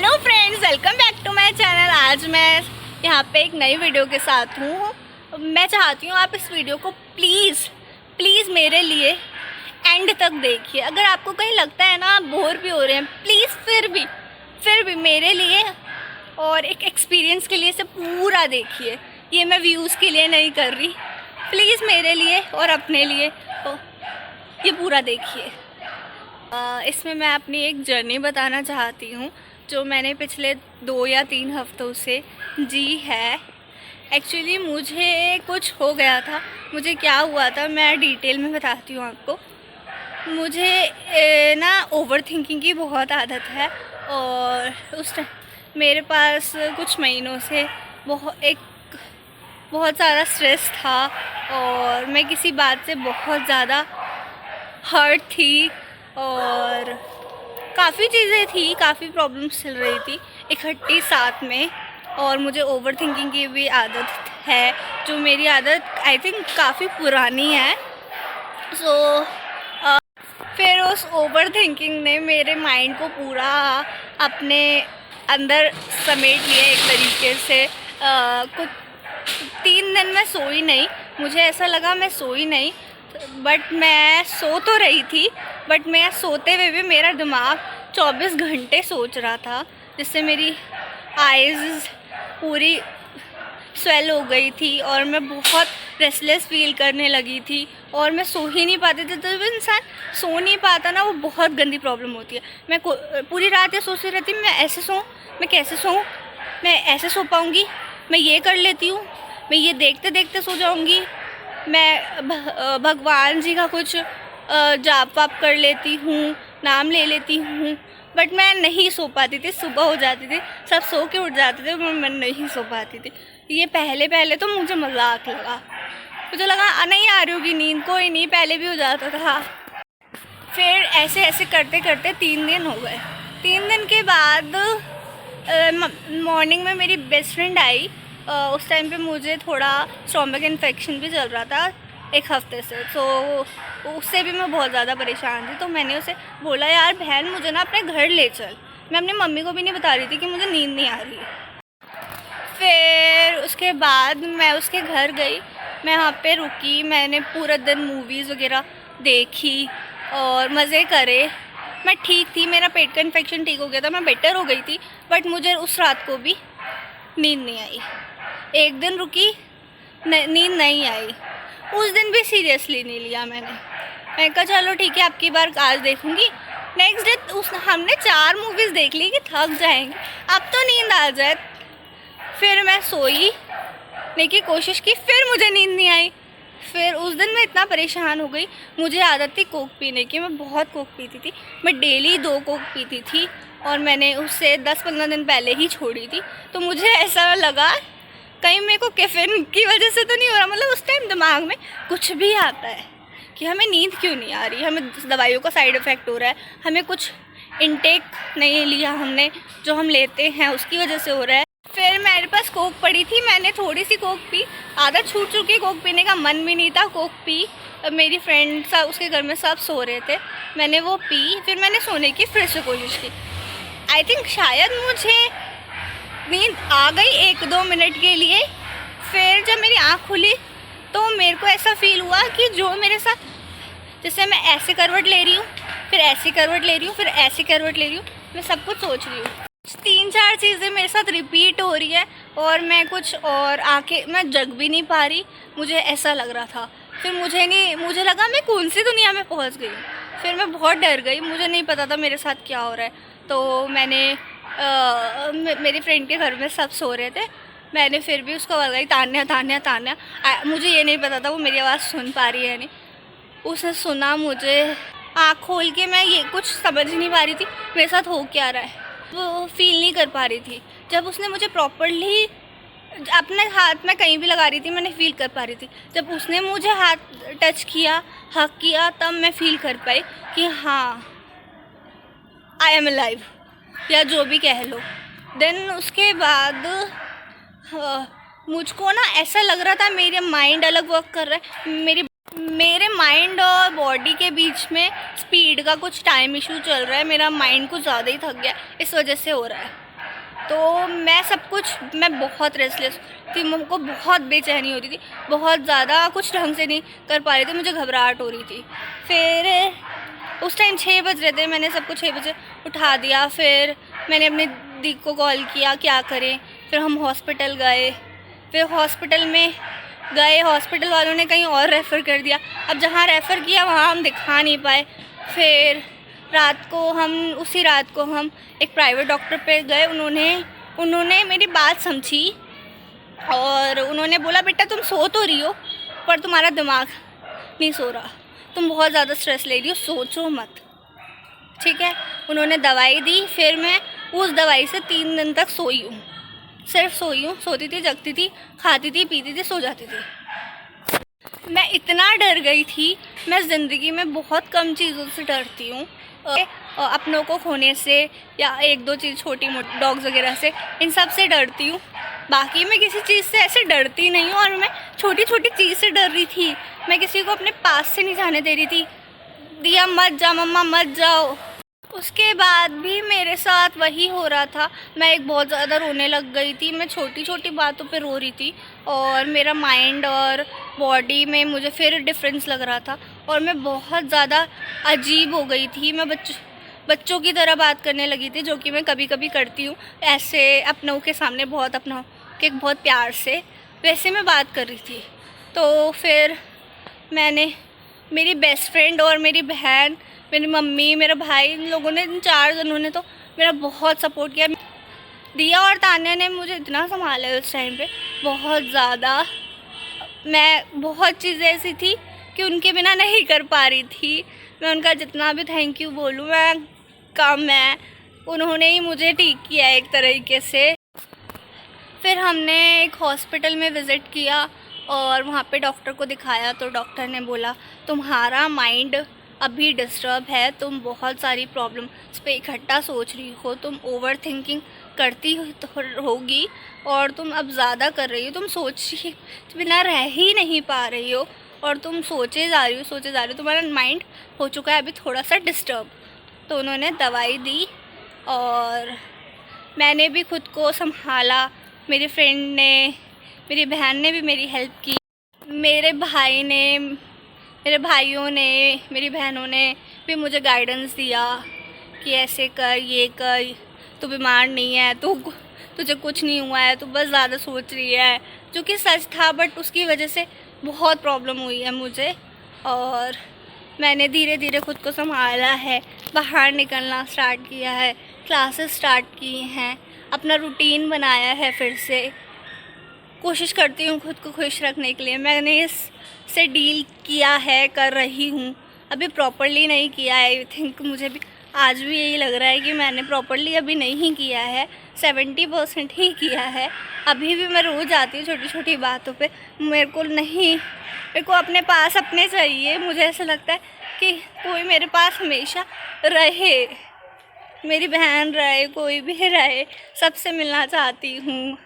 Hello friends, welcome back to my channel. आज मैं यहाँ पे एक नई वीडियो के साथ हूँ। मैं चाहती हूँ आप इस वीडियो को प्लीज़ मेरे लिए एंड तक देखिए। अगर आपको कहीं लगता है ना आप बोर भी हो रहे हैं, प्लीज़ फिर भी मेरे लिए और एक एक्सपीरियंस के लिए इसे पूरा देखिए। ये मैं व्यूज़ के लिए नहीं कर रही, प्लीज़ मेरे लिए और अपने लिए तो ये पूरा देखिए। इसमें मैं अपनी एक जर्नी बताना चाहती हूँ जो मैंने पिछले 2 या 3 हफ्तों से जी है। एक्चुअली मुझे कुछ हो गया था। मुझे क्या हुआ था मैं डिटेल में बताती हूँ आपको। मुझे ना ओवर थिंकिंग की बहुत आदत है और उस टाइम मेरे पास कुछ महीनों से बहुत ज़्यादा स्ट्रेस था और मैं किसी बात से बहुत ज़्यादा हर्ट थी और काफ़ी चीज़ें थी, काफ़ी प्रॉब्लम्स चल रही थी इकट्ठी साथ में। और मुझे ओवर थिंकिंग की भी आदत है, जो मेरी आदत आई थिंक काफ़ी पुरानी है। फिर उस ओवर थिंकिंग ने मेरे माइंड को पूरा अपने अंदर समेट लिया एक तरीके से। कुछ 3 दिन मैं सोई नहीं। मुझे ऐसा लगा मैं सोई नहीं, बट मैं सो तो रही थी, बट मैं सोते हुए भी मेरा दिमाग 24 घंटे सोच रहा था, जिससे मेरी आइज़ पूरी स्वेल हो गई थी और मैं बहुत रेस्टलेस फील करने लगी थी और मैं सो ही नहीं पाती थी। जब इंसान सो नहीं पाता ना, वो बहुत गंदी प्रॉब्लम होती है। मैं पूरी रात ये सोचती रहती मैं ऐसे सोऊं, मैं कैसे सोऊं, मैं ऐसे सो पाऊँगी, मैं ये कर लेती हूँ, मैं ये देखते देखते सो जाऊँगी, मैं भगवान जी का कुछ जाप वाप कर लेती हूँ, नाम ले लेती हूँ, बट मैं नहीं सो पाती थी। सुबह हो जाती थी, सब सो के उठ जाते थे, मैं नहीं सो पाती थी। ये पहले तो मुझे मजाक लगा, मुझे लगा नहीं आ रही होगी नींद, कोई नहीं, पहले भी हो जाता था। फिर ऐसे करते करते 3 दिन हो गए। 3 दिन के बाद मॉर्निंग में मेरी बेस्ट फ्रेंड आई। उस टाइम पे मुझे थोड़ा स्टोमक इन्फेक्शन भी चल रहा था 1 हफ्ते से, तो उससे भी मैं बहुत ज़्यादा परेशान थी। तो मैंने उसे बोला यार बहन मुझे ना अपने घर ले चल। मैं अपनी मम्मी को भी नहीं बता रही थी कि मुझे नींद नहीं आ रही। फिर उसके बाद मैं उसके घर गई, मैं वहाँ पे रुकी, मैंने पूरा दिन मूवीज़ वगैरह देखी और मज़े करे। मैं ठीक थी, मेरा पेट का इन्फेक्शन ठीक हो गया था, मैं बेटर हो गई थी, बट मुझे उस रात को भी नींद नहीं आई। 1 दिन रुकी, नींद नहीं आई। उस दिन भी सीरियसली नहीं लिया मैंने कहा चलो ठीक है आपकी बार आज देखूंगी। नेक्स्ट डे हमने 4 मूवीज़ देख ली कि थक जाएंगे, अब तो नींद आ जाए। फिर मैं सोने की कोशिश की, फिर मुझे नींद नहीं आई। फिर उस दिन मैं इतना परेशान हो गई, मुझे आदत थी कोक पीने की, मैं बहुत कोक पीती थी, मैं डेली 2 कोक पीती थी और मैंने उससे 10-15 दिन पहले ही छोड़ी थी। तो मुझे ऐसा लगा कहीं मेरे को कैफीन की वजह से तो नहीं हो रहा। मतलब उस टाइम दिमाग में कुछ भी आता है कि हमें नींद क्यों नहीं आ रही, हमें दवाइयों का साइड इफ़ेक्ट हो रहा है, हमें कुछ इनटेक नहीं लिया हमने, जो हम लेते हैं उसकी वजह से हो रहा है। फिर मेरे पास कोक पड़ी थी, मैंने थोड़ी सी कोक पी, आदत छूट चुकी, कोक पीने का मन भी नहीं था, कोक पी। मेरी फ्रेंड सब उसके घर में सब सो रहे थे, मैंने वो पी। फिर मैंने सोने की फिर से कोशिश की। आई थिंक शायद मुझे नींद आ गई 1-2 मिनट के लिए। फिर जब मेरी आँख खुली तो मेरे को ऐसा फील हुआ कि जो मेरे साथ, जैसे मैं ऐसे करवट ले रही हूँ, फिर ऐसी करवट ले रही हूँ, फिर ऐसी करवट ले रही हूँ, मैं सब कुछ सोच रही हूँ। 3-4 चीज़ें मेरे साथ रिपीट हो रही है और मैं कुछ और मैं जग भी नहीं पा रही, मुझे ऐसा लग रहा था। फिर मुझे लगा मैं कौन सी दुनिया में पहुँच गई। फिर मैं बहुत डर गई, मुझे नहीं पता था मेरे साथ क्या हो रहा है। तो मैंने मेरी फ्रेंड के घर में सब सो रहे थे, मैंने फिर भी उसको लगाई तान्या। मुझे ये नहीं पता था वो मेरी आवाज़ सुन पा रही है नहीं। उसने सुना मुझे, आँख खोल के मैं ये कुछ समझ नहीं पा रही थी मेरे साथ हो क्या रहा है, वो फील नहीं कर पा रही थी। जब उसने मुझे प्रॉपरली अपने हाथ में कहीं भी लगा रही थी, मैंने फील कर पा रही थी। जब उसने मुझे हाथ टच किया, हक किया, तब मैं फील कर पाई कि हाँ आई एम अलाइव, या जो भी कह लो। देन उसके बाद मुझको ना ऐसा लग रहा था मेरे माइंड अलग वर्क कर रहा है, मेरे माइंड और बॉडी के बीच में स्पीड का कुछ टाइम इशू चल रहा है। मेरा माइंड कुछ ज़्यादा ही थक गया, इस वजह से हो रहा है। तो मैं बहुत रेस्टलेस थी, मुझको बहुत बेचैनी हो रही थी, बहुत ज़्यादा, कुछ ढंग से नहीं कर पा रही थी, मुझे घबराहट हो रही थी। फिर उस टाइम 6 बज रहे थे, मैंने सबको 6 बजे उठा दिया। फिर मैंने अपने दी को कॉल किया क्या करें। फिर हम हॉस्पिटल गए। फिर हॉस्पिटल वालों ने कहीं और रेफ़र कर दिया। अब जहाँ रेफ़र किया वहाँ हम दिखा नहीं पाए। फिर उसी रात को हम एक प्राइवेट डॉक्टर पे गए। उन्होंने मेरी बात समझी और उन्होंने बोला बेटा तुम सो तो रही हो पर तुम्हारा दिमाग नहीं सो रहा, तुम बहुत ज़्यादा स्ट्रेस ले रही हो, सोचो मत, ठीक है। उन्होंने दवाई दी। फिर मैं उस दवाई से 3 दिन तक सोई हूँ, सिर्फ सोई हूँ। सोती थी, जगती थी, खाती थी, पीती थी, सो जाती थी। मैं इतना डर गई थी। मैं ज़िंदगी में बहुत कम चीज़ों से डरती हूँ, अपनों को खोने से या 1-2 चीज़ छोटी मोटी डॉग्स वगैरह से, इन सब से डरती हूँ। बाकी मैं किसी चीज़ से ऐसे डरती नहीं हूँ। और मैं छोटी छोटी चीज़ से डर रही थी। मैं किसी को अपने पास से नहीं जाने दे रही थी, दिया मत जा मम्मा मत जाओ। उसके बाद भी मेरे साथ वही हो रहा था। मैं बहुत ज़्यादा रोने लग गई थी। मैं छोटी छोटी बातों पे रो रही थी और मेरा माइंड और बॉडी में मुझे फिर डिफरेंस लग रहा था और मैं बहुत ज़्यादा अजीब हो गई थी। मैं बच्चों की तरह बात करने लगी थी, जो कि मैं कभी कभी करती हूँ ऐसे अपनों के सामने, बहुत प्यार से वैसे मैं बात कर रही थी। तो फिर मेरी बेस्ट फ्रेंड और मेरी बहन, मेरी मम्मी, मेरा भाई, इन लोगों ने, इन 4 जनों ने तो मेरा बहुत सपोर्ट किया। दिया और तान्या ने मुझे इतना संभाला है उस टाइम पे, बहुत ज़्यादा। मैं बहुत चीज़ें ऐसी थी कि उनके बिना नहीं कर पा रही थी। मैं उनका जितना भी थैंक यू बोलूँ मैं कम है। उन्होंने ही मुझे ठीक किया एक तरीके से। फिर हमने एक हॉस्पिटल में विज़िट किया और वहाँ पे डॉक्टर को दिखाया। तो डॉक्टर ने बोला तुम्हारा माइंड अभी डिस्टर्ब है, तुम बहुत सारी प्रॉब्लम्स पे इकट्ठा सोच रही हो, तुम ओवर थिंकिंग करती होगी और तुम अब ज़्यादा कर रही हो, तुम सोच बिना रह ही नहीं पा रही हो और तुम सोचे जा रही हो, तुम्हारा माइंड हो चुका है अभी थोड़ा सा डिस्टर्ब। तो उन्होंने दवाई दी और मैंने भी खुद को संभाला। मेरी फ्रेंड ने, मेरी बहन ने भी मेरी हेल्प की, मेरे भाइयों ने, मेरी बहनों ने भी मुझे गाइडेंस दिया कि ऐसे कर, ये कर, तू बीमार नहीं है, तुझे कुछ नहीं हुआ है, तू बस ज़्यादा सोच रही है, जो कि सच था। बट उसकी वजह से बहुत प्रॉब्लम हुई है मुझे और मैंने धीरे धीरे खुद को संभाला है, बाहर निकलना स्टार्ट किया है, क्लासेस स्टार्ट की हैं, अपना रूटीन बनाया है, फिर से कोशिश करती हूँ खुद को खुश रखने के लिए। मैंने इससे डील किया है, कर रही हूँ, अभी प्रॉपरली नहीं किया है। आई थिंक मुझे भी आज भी यही लग रहा है कि मैंने प्रॉपरली अभी नहीं किया है, 70% ही किया है। अभी भी मैं रोज़ आती हूँ छोटी छोटी बातों पे। मेरे को अपने पास अपने चाहिए। मुझे ऐसा लगता है कि कोई मेरे पास हमेशा रहे, मेरी बहन रहे, कोई भी रहे, सबसे मिलना चाहती हूँ,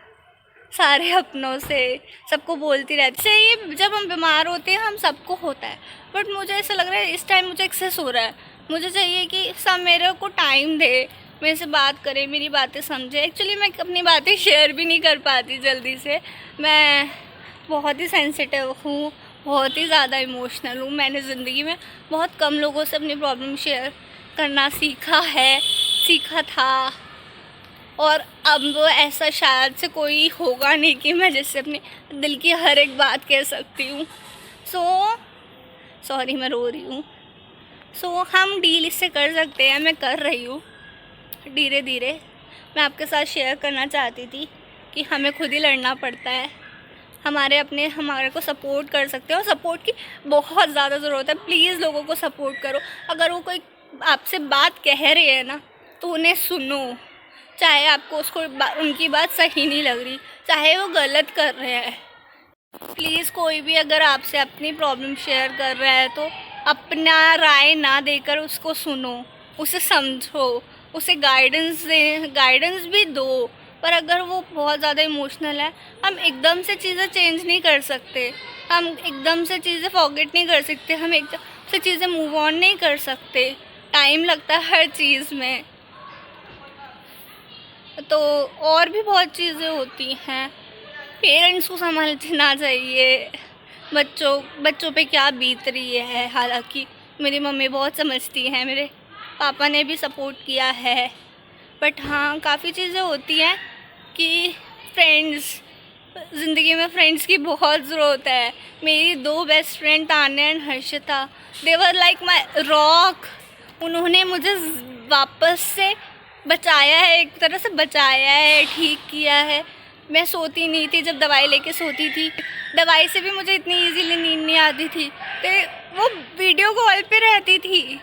सारे अपनों से, सबको बोलती रहती। सही, जब हम बीमार होते हैं हम सबको होता है, बट मुझे ऐसा लग रहा है इस टाइम मुझे एक्सेस हो रहा है। मुझे चाहिए कि सब मेरे को टाइम दे, मेरे से बात करे, मेरी बातें समझे। एक्चुअली मैं अपनी बातें शेयर भी नहीं कर पाती जल्दी से। मैं बहुत ही सेंसिटिव हूँ, बहुत ही ज़्यादा इमोशनल हूँ। मैंने ज़िंदगी में बहुत कम लोगों से अपनी प्रॉब्लम शेयर करना सीखा था और अब ऐसा शायद से कोई होगा नहीं कि मैं जिससे अपने दिल की हर एक बात कह सकती हूँ। सॉरी मैं रो रही हूँ। हम डील इससे कर सकते हैं, मैं कर रही हूँ धीरे धीरे। मैं आपके साथ शेयर करना चाहती थी कि हमें खुद ही लड़ना पड़ता है, हमारे को सपोर्ट कर सकते हो। सपोर्ट की बहुत ज़्यादा ज़रूरत है। प्लीज़ लोगों को सपोर्ट करो। अगर वो कोई आपसे बात कह रहे हैं ना तो उन्हें सुनो, चाहे आपको उनकी बात सही नहीं लग रही, चाहे वो गलत कर रहे हैं। प्लीज़ कोई भी अगर आपसे अपनी प्रॉब्लम शेयर कर रहा है तो अपना राय ना देकर उसको सुनो, उसे समझो, उसे गाइडेंस भी दो। पर अगर वो बहुत ज़्यादा इमोशनल है, हम एकदम से चीज़ें चेंज नहीं कर सकते, हम एकदम से चीज़ें फॉरगेट नहीं कर सकते, हम एकदम से चीज़ें मूव ऑन नहीं कर सकते। टाइम लगता है हर चीज़ में। तो और भी बहुत चीज़ें होती हैं, पेरेंट्स को समझना चाहिए बच्चों पे क्या बीत रही है। हालांकि मेरी मम्मी बहुत समझती हैं, मेरे पापा ने भी सपोर्ट किया है, बट हाँ काफ़ी चीज़ें होती हैं कि ज़िंदगी में फ्रेंड्स की बहुत ज़रूरत है। मेरी 2 best friend Tanya and Harshita, they were like my rock. उन्होंने मुझे वापस से बचाया है, एक तरह से बचाया है, ठीक किया है। मैं सोती नहीं थी, जब दवाई लेके सोती थी, दवाई से भी मुझे इतनी इजीली नींद नहीं आती थी, तो वो वीडियो कॉल पे रहती थी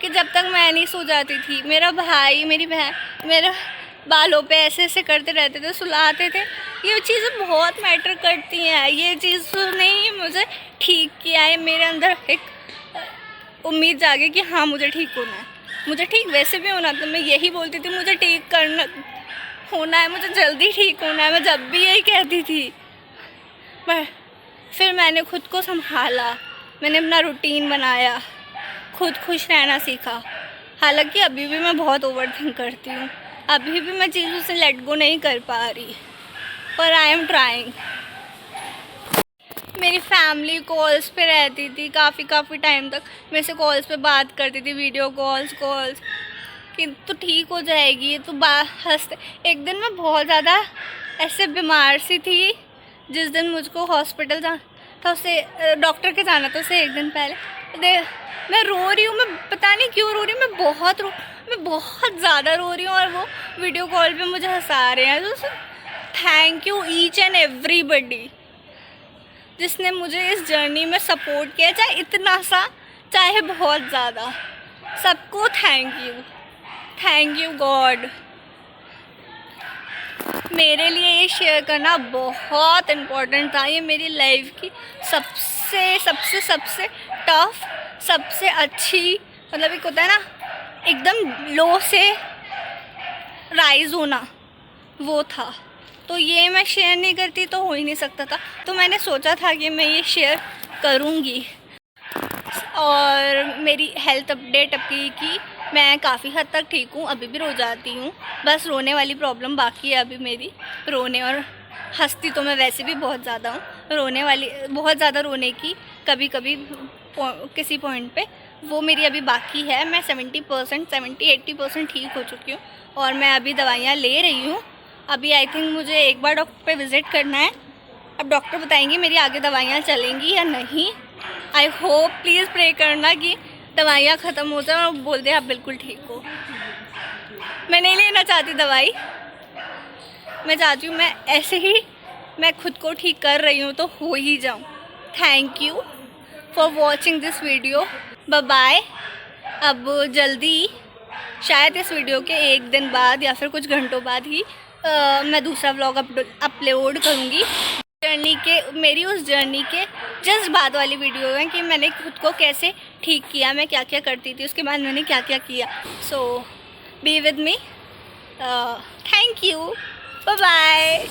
कि जब तक मैं नहीं सो जाती थी, मेरा भाई मेरी बहन मेरे बालों पे ऐसे ऐसे करते रहते थे, सुलाते थे। ये चीज़ें बहुत मैटर करती हैं। ये चीज़ ने ही मुझे ठीक किया है, मेरे अंदर एक उम्मीद जागे कि हाँ मुझे ठीक होना है। मुझे ठीक वैसे भी होना था, मैं यही बोलती थी मुझे ठीक होना है, मुझे जल्दी ठीक होना है, मैं जब भी यही कहती थी। पर फिर मैंने खुद को संभाला, मैंने अपना रूटीन बनाया, खुद खुश रहना सीखा। हालांकि अभी भी मैं बहुत ओवरथिंक करती हूँ, अभी भी मैं चीज़ों से लेट गो नहीं कर पा रही, पर आई एम ट्राइंग। मेरी फैमिली कॉल्स पे रहती थी काफ़ी टाइम तक, मेरे से कॉल्स पे बात करती थी, वीडियो कॉल्स कि तो ठीक हो जाएगी, तो हंसते। एक दिन मैं बहुत ज़्यादा ऐसे बीमार सी थी, जिस दिन मुझको हॉस्पिटल जाना था, उससे डॉक्टर के जाना था, उससे एक दिन पहले मैं रो रही हूँ। मैं पता नहीं क्यों रो रही हूँ, मैं बहुत ज़्यादा रो रही हूँ, और वो वीडियो कॉल पे मुझे हंसा रहे हैं। तो thank you each and everybody जिसने मुझे इस जर्नी में सपोर्ट किया, चाहे इतना सा चाहे बहुत ज़्यादा। सबको थैंक यू गॉड। मेरे लिए ये शेयर करना बहुत इम्पोर्टेंट था। ये मेरी लाइफ की सबसे टफ, सबसे अच्छी, मतलब एक होता है ना एकदम लो से राइज होना, वो था। तो ये मैं शेयर नहीं करती तो हो ही नहीं सकता था, तो मैंने सोचा था कि मैं ये शेयर करूँगी। और मेरी हेल्थ अपडेट अभी की, मैं काफ़ी हद तक ठीक हूँ, अभी भी रो जाती हूँ, बस रोने वाली प्रॉब्लम बाकी है अभी मेरी। रोने और हंसती तो मैं वैसे भी बहुत ज़्यादा हूँ, रोने वाली बहुत ज़्यादा रोने की कभी किसी पॉइंट पे, वो मेरी अभी बाकी है। मैं 70-80% ठीक हो चुकी हूँ, और मैं अभी दवाइयाँ ले रही हूँ। अभी आई थिंक मुझे एक बार डॉक्टर पे विज़िट करना है, अब डॉक्टर बताएंगे मेरी आगे दवाइयाँ चलेंगी या नहीं। आई होप, प्लीज़ प्रे करना कि दवाइयाँ ख़त्म हो जाए और बोल दे आप बिल्कुल ठीक हो। मैं नहीं लेना चाहती दवाई, मैं चाहती हूँ मैं ऐसे ही मैं खुद को ठीक कर रही हूँ तो हो ही जाऊँ। Thank you for watching this video, bye bye. अब जल्दी, शायद इस वीडियो के एक दिन बाद या फिर कुछ घंटों बाद ही मैं दूसरा व्लॉग अपलोड करूँगी। मेरी उस जर्नी के जस्ट बाद वाली वीडियो है कि मैंने खुद को कैसे ठीक किया, मैं क्या क्या करती थी, उसके बाद मैंने क्या क्या किया। So be with me, thank you, bye bye.